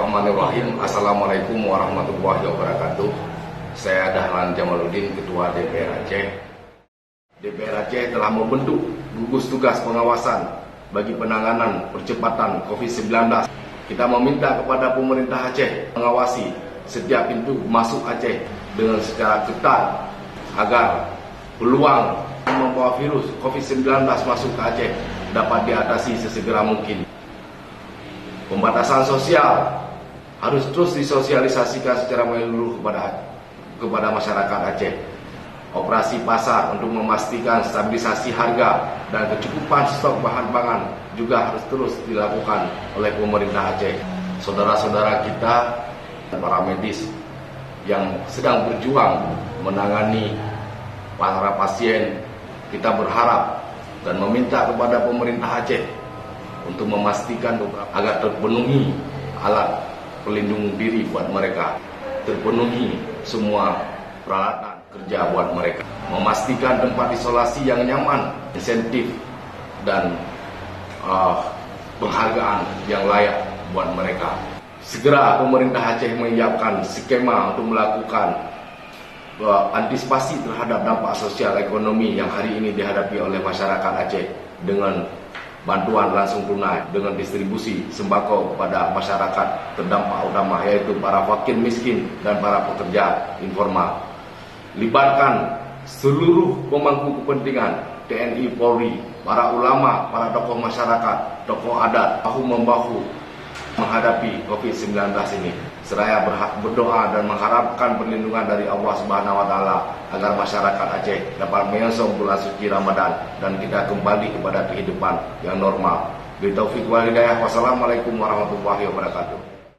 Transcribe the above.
Bismillahirrahmanirrahim. Assalamualaikum warahmatullahi wabarakatuh. Saya Dahlan Jamaluddin, Ketua DPR Aceh. DPR Aceh telah membentuk gugus tugas pengawasan bagi penanganan percepatan COVID-19. Kita meminta kepada pemerintah Aceh mengawasi setiap pintu masuk Aceh dengan secara ketat agar peluang membawa virus COVID-19 masuk ke Aceh dapat diatasi sesegera mungkin. Pembatasan sosial harus terus disosialisasikan secara menyeluruh kepada masyarakat Aceh. Operasi pasar untuk memastikan stabilisasi harga dan kecukupan stok bahan pangan juga harus terus dilakukan oleh pemerintah Aceh. Saudara-saudara kita, para medis yang sedang berjuang menangani para pasien, kita berharap dan meminta kepada pemerintah Aceh untuk memastikan agar terpenuhi alat pelindung diri buat mereka, terpenuhi semua peralatan kerja buat mereka, memastikan tempat isolasi yang nyaman, insentif dan penghargaan yang layak buat mereka. Segera pemerintah Aceh menyiapkan skema untuk melakukan antisipasi terhadap dampak sosial ekonomi yang hari ini dihadapi oleh masyarakat Aceh dengan bantuan langsung tunai, dengan distribusi sembako kepada masyarakat terdampak utama, yaitu para fakir miskin dan para pekerja informal. Libatkan seluruh pemangku kepentingan, TNI, Polri, para ulama, para tokoh masyarakat, tokoh adat, bahu-membahu menghadapi COVID-19 ini. Seraya berdoa dan mengharapkan perlindungan dari Allah Subhanahu wa Ta'ala agar masyarakat Aceh dapat menyongsong bulan suci Ramadan dan kita kembali kepada kehidupan yang normal. Billahi taufiq wal hidayah. Wassalamualaikum warahmatullahi wabarakatuh.